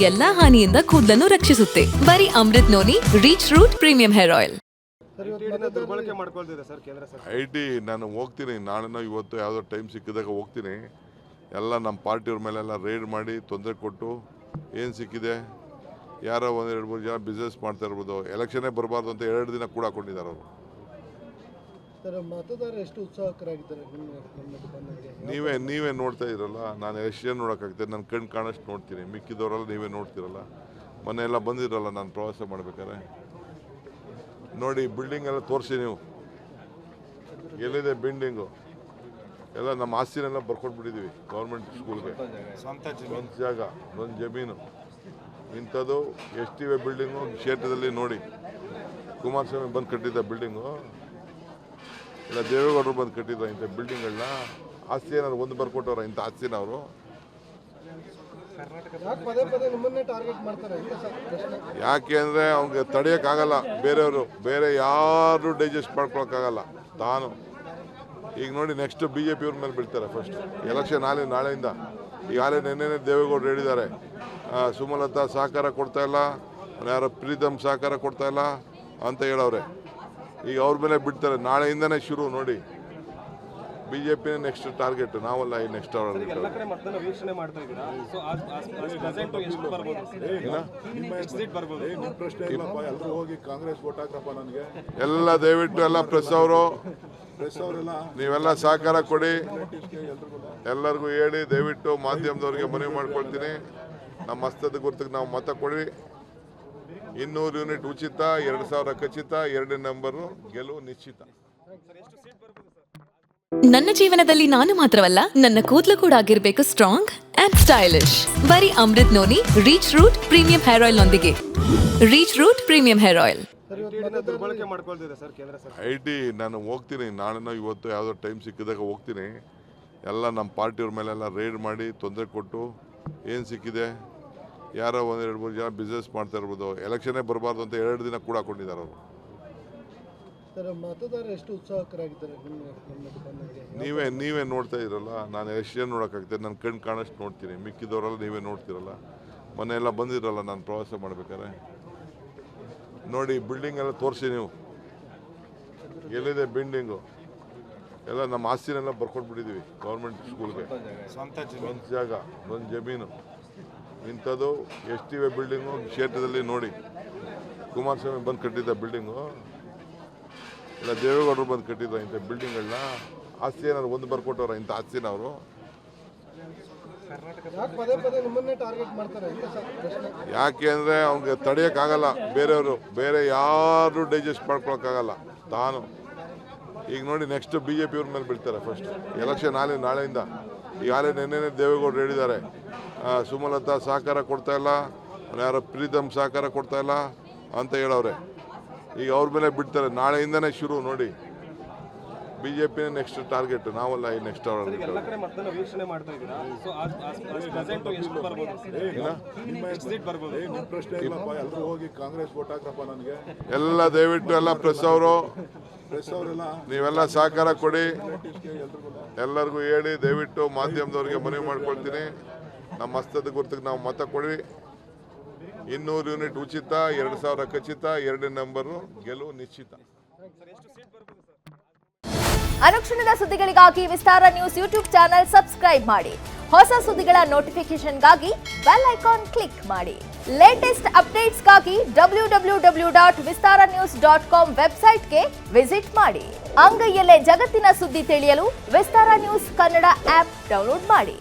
ಎಲ್ಲಾ ಹಾನಿಯಿಂದ ಕೂದಲನ್ನು ರಕ್ಷಿಸುತ್ತೆ. ಬರೀ Amrut noni reach root premium hair oil. ದುರ್ಬಳಕೆ ಮಾಡ್ಕೊಳ್ತಿದೆ ಸರ್ ಕೇಂದ್ರ ಸರ್ಕಾರ. ಐಟಿ ನಾನು ಹೋಗ್ತೀನಿ, ನಾಳೆನೋ ಇವತ್ತು ಯಾವುದೋ ಟೈಮ್ ಸಿಕ್ಕಿದಾಗ ಹೋಗ್ತೀನಿ. ಎಲ್ಲ ನಮ್ಮ ಪಾರ್ಟಿಯವ್ರ ಮೇಲೆಲ್ಲ ರೇಡ್ ಮಾಡಿ ತೊಂದರೆ ಕೊಟ್ಟು ಏನು ಸಿಕ್ಕಿದೆ, ಯಾರೋ ಒಂದು 2-3 ಜನ ಬಿಸ್ನೆಸ್ ಮಾಡ್ತಾ ಇರ್ಬೋದು. ಎಲೆಕ್ಷನ್ನೇ ಬರಬಾರ್ದು ಅಂತ 2 ದಿನ ಕೂಡ ಹಾಕೊಂಡಿದ್ದಾರೆ ಅವರು. ಮತದಾರರು ಎಷ್ಟು ಉತ್ಸಾಹಕರಾಗಿದ್ದಾರೆ ನೀವೇ ನೋಡ್ತಾ ಇರಲ್ಲ. ನಾನು ಎಲೆಕ್ಷನ್ ನೋಡೋಕ್ಕಾಗ್ತದೆ, ನನ್ನ ಕಣ್ಣು ಕಾಣಷ್ಟು ನೋಡ್ತೀನಿ. ಮಿಕ್ಕಿದವರೆಲ್ಲ ನೀವೇ ನೋಡ್ತಿರಲ್ಲ. ಮೊನ್ನೆ ಎಲ್ಲ ಬಂದಿರಲ್ಲ ನಾನು ಪ್ರವಾಸ ಮಾಡ್ಬೇಕಾದ್ರೆ. ನೋಡಿ ಬಿಲ್ಡಿಂಗ್ ಎಲ್ಲ ತೋರಿಸಿ, ನೀವು ಎಲ್ಲಿದೆ ಬಿಲ್ಡಿಂಗು ಎಲ್ಲ ನಮ್ಮ ಆಸ್ತಿನೆಲ್ಲ ಬರ್ಕೊಟ್ಬಿಟ್ಟಿದ್ದೀವಿ ಗೌರ್ಮೆಂಟ್ ಸ್ಕೂಲ್ಗೆ. ಒಂದು ಜಾಗ, ಒಂದು ಜಮೀನು, ಇಂಥದ್ದು ಎಷ್ಟಿವೆ ಬಿಲ್ಡಿಂಗು ಕ್ಷೇತ್ರದಲ್ಲಿ. ನೋಡಿ ಕುಮಾರಸ್ವಾಮಿ ಬಂದು ಕಟ್ಟಿದ್ದ ಬಿಲ್ಡಿಂಗು, ಇಲ್ಲ ದೇವೇಗೌಡರು ಬಂದು ಕಟ್ಟಿದ್ರು ಇಂಥ ಬಿಲ್ಡಿಂಗ್ಗಳನ್ನ. ಆಸ್ತಿ ಏನಾದ್ರು ಒಂದು ಬರ್ಕೊಟ್ಟವ್ರ ಇಂಥ ಆಸ್ತಿನ ಅವರು? ಯಾಕೆ ಅಂದರೆ ಅವ್ನಿಗೆ ತಡೆಯೋಕ್ಕಾಗಲ್ಲ. ಬೇರೆ ಯಾರು ಡೈಜೆಸ್ಟ್ ಮಾಡ್ಕೊಳಕ್ಕಾಗಲ್ಲ ತಾನು. ಈಗ ನೋಡಿ ನೆಕ್ಸ್ಟ್ BJP ಅವ್ರ ಮೇಲೆ ಬೀಳ್ತಾರೆ ಫಸ್ಟ್ ಎಲೆಕ್ಷನ್. ನಾಳೆಯಿಂದ ಈಗಾಗಲೇ ನೆನ್ನೆ ದೇವೇಗೌಡರು ಹೇಳಿದ್ದಾರೆ, ಸುಮಲತಾ ಸಹಕಾರ ಕೊಡ್ತಾ ಇಲ್ಲ, ಯಾರೋ ಪ್ರೀತಮ್ ಸಹಕಾರ ಕೊಡ್ತಾ ಇಲ್ಲ ಅಂತ ಹೇಳವ್ರೆ. ಈಗ ಅವ್ರ ಮೇಲೆ ಬಿಡ್ತಾರೆ. ನಾಳೆಯಿಂದನೇ ಶುರು ನೋಡಿ. BJP ನೆಕ್ಸ್ಟ್ ಟಾರ್ಗೆಟ್, ನಾವಲ್ಲ ಈ ನೆಕ್ಸ್ಟ್ ಅವರ್. ಎಲ್ಲ ದಯವಿಟ್ಟು ಎಲ್ಲ ಪ್ರೆಸ್ ಅವರು ನೀವೆಲ್ಲ ಸಹಕಾರ ಕೊಡಿ. ಎಲ್ಲರಿಗೂ ಹೇಳಿ ದಯವಿಟ್ಟು ಮಾಧ್ಯಮದವ್ರಿಗೆ ಮನವಿ ಮಾಡ್ಕೊಳ್ತೀನಿ. ನಮ್ಮ ಹಸ್ತದ ಗುರುತಿಗೆ ನಾವು ಮತ ಕೊಡಿ. 200 ಯೂನಿಟ್ ಉಚಿತ, 2000 ಖಚಿತ, 2 ನಂಬರು ಗೆಲುವು ನಿಶ್ಚಿತ. ನನ್ನ ಜೀವನದಲ್ಲಿ ನಾನು ಮಾತ್ರವಲ್ಲ, ನನ್ನ ಕೂದಲು ಕೂಡ ಆಗಿರ್ಬೇಕು ಸ್ಟ್ರಾಂಗ್ ಅಂಡ್ ಸ್ಟೈಲಿಶ್. ಬರೀ Amrut noni reach root premium hair oil ನೊಂದಿಗೆ. Reach root premium hair oil. ದುರ್ಬಳಕೆ ಮಾಡ್ಕೊಳ್ತಿದೆ ಸರ್ ಕೇಂದ್ರ ಸರ್ಕಾರ. ಐಟಿ ನಾನು ಹೋಗ್ತೀನಿ, ನಾಳೆನೋ ಇವತ್ತು ಯಾವುದೋ ಟೈಮ್ ಸಿಕ್ಕಿದಾಗ ಹೋಗ್ತೀನಿ. ಎಲ್ಲ ನಮ್ಮ ಪಾರ್ಟಿಯವ್ರ ಮೇಲೆಲ್ಲ ರೇಡ್ ಮಾಡಿ ತೊಂದರೆ ಕೊಟ್ಟು ಏನು ಸಿಕ್ಕಿದೆ, ಯಾರೋ ಒಂದು 2-3 ಜನ ಬಿಸ್ನೆಸ್ ಮಾಡ್ತಾ ಇರ್ಬೋದು. ಎಲೆಕ್ಷನ್ನೇ ಬರಬಾರ್ದು ಅಂತ 2 ದಿನ ಕೂಡ ಹಾಕೊಂಡಿದ್ದಾರೆ ಅವರು. ಮತದಾರರು ಎಷ್ಟು ಉತ್ಸಾಹಕರಾಗಿದ್ದಾರೆ ನೀವೇ ನೋಡ್ತಾ ಇರಲ್ಲ. ನಾನು ಎಲೆಕ್ಷನ್ ನೋಡೋಕ್ಕಾಗ್ತದೆ, ನನ್ನ ಕಣ್ಣು ಕಾಣಷ್ಟು ನೋಡ್ತೀನಿ. ಮಿಕ್ಕಿದವರೆಲ್ಲ ನೀವೇ ನೋಡ್ತಿರಲ್ಲ. ಮೊನ್ನೆ ಎಲ್ಲ ಬಂದಿರಲ್ಲ ನಾನು ಪ್ರವಾಸ ಮಾಡ್ಬೇಕಾದ್ರೆ. ನೋಡಿ ಬಿಲ್ಡಿಂಗ್ ಎಲ್ಲ ತೋರಿಸಿ, ನೀವು ಎಲ್ಲಿದೆ ಬಿಲ್ಡಿಂಗು ಎಲ್ಲ ನಮ್ಮ ಆಸ್ತಿನೆಲ್ಲ ಬರ್ಕೊಟ್ಬಿಟ್ಟಿದ್ದೀವಿ ಗೌರ್ಮೆಂಟ್ ಸ್ಕೂಲ್ಗೆ. ಒಂದು ಜಾಗ, ಒಂದು ಜಮೀನು, ಇಂಥದ್ದು ಎಷ್ಟಿವೆ ಬಿಲ್ಡಿಂಗು ಕ್ಷೇತ್ರದಲ್ಲಿ. ನೋಡಿ ಕುಮಾರಸ್ವಾಮಿ ಬಂದು ಕಟ್ಟಿದ್ದ ಬಿಲ್ಡಿಂಗು, ಇಲ್ಲ ದೇವೇಗೌಡರು ಬಂದು ಕಟ್ಟಿದ್ರು ಇಂಥ ಬಿಲ್ಡಿಂಗ್ಗಳನ್ನ. ಆಸ್ತಿ ಏನಾದ್ರು ಒಂದು ಬರ್ಕೊಟ್ಟವ್ರ ಇಂಥ ಆಸ್ತಿನ ಅವರು? ಯಾಕೆ ಅಂದರೆ ಅವ್ನಿಗೆ ತಡೆಯೋಕ್ಕಾಗಲ್ಲ. ಬೇರೆ ಯಾರು ಡೈಜೆಸ್ಟ್ ಮಾಡ್ಕೊಳಕ್ಕಾಗಲ್ಲ ತಾನು. ಈಗ ನೋಡಿ ನೆಕ್ಸ್ಟ್ BJP ಅವ್ರ ಮೇಲೆ ಬೀಳ್ತಾರೆ ಫಸ್ಟ್ ಎಲೆಕ್ಷನ್. ನಾಳೆಯಿಂದ ಈಗಾಗಲೇ ನೆನ್ನೆ ದೇವೇಗೌಡರು ಹೇಳಿದ್ದಾರೆ, ಸುಮಲತಾ ಸಹಕಾರ ಕೊಡ್ತಾ ಇಲ್ಲ, ಯಾರೋ ಪ್ರೀತಮ್ ಸಹಕಾರ ಕೊಡ್ತಾ ಇಲ್ಲ ಅಂತ ಹೇಳವ್ರೆ. ಈಗ ಅವ್ರ ಮೇಲೆ ಬಿಡ್ತಾರೆ. ನಾಳೆಯಿಂದನೇ ಶುರು ನೋಡಿ. BJP ನೆಕ್ಸ್ಟ್ ಟಾರ್ಗೆಟ್, ನಾವಲ್ಲ ಈ ನೆಕ್ಸ್ಟ್ ಅವರ್. ಎಲ್ಲ ದಯವಿಟ್ಟು ಎಲ್ಲ ಪ್ರೆಸ್ ಅವರು ನೀವೆಲ್ಲ ಸಹಕಾರ ಕೊಡಿ. ಎಲ್ಲರಿಗೂ ಹೇಳಿ ದಯವಿಟ್ಟು ಮಾಧ್ಯಮದವ್ರಿಗೆ ಮನವಿ ಮಾಡ್ಕೊಳ್ತೀನಿ. ನಮ್ಮ ಹಸ್ತದ ಗುರುತಿಗೆ ನಾವು ಮತ ಕೊಡಿ. 200 ಯೂನಿಟ್ ಉಚಿತ, 2000 ಖಚಿತ, 2 ನಂಬರು ಗೆಲುವು ನಿಶ್ಚಿತ. ಅನುಕ್ಷಣದ ಸುದ್ದಿಗಳಿಗಾಗಿ ವಿಸ್ತಾರ ನ್ಯೂಸ್ ಯೂಟ್ಯೂಬ್ ಚಾನೆಲ್ ಸಬ್ಸ್ಕ್ರೈಬ್ ಮಾಡಿ. ಹೊಸ ಸುದ್ದಿಗಳ ನೋಟಿಫಿಕೇಶನ್ಗಾಗಿ ಬೆಲ್ ಐಕಾನ್ ಕ್ಲಿಕ್ ಮಾಡಿ. ಲೇಟೆಸ್ಟ್ ಅಪ್ಡೇಟ್ಸ್ಗಾಗಿ www.vistaranews.com ವೆಬ್ಸೈಟ್ಗೆ ವಿಸಿಟ್ ಮಾಡಿ. ಅಂಗೈಯಲ್ಲೇ ಜಗತ್ತಿನ ಸುದ್ದಿ ತಿಳಿಯಲು ವಿಸ್ತಾರ ನ್ಯೂಸ್ ಕನ್ನಡ ಆಪ್ ಡೌನ್ಲೋಡ್ ಮಾಡಿ.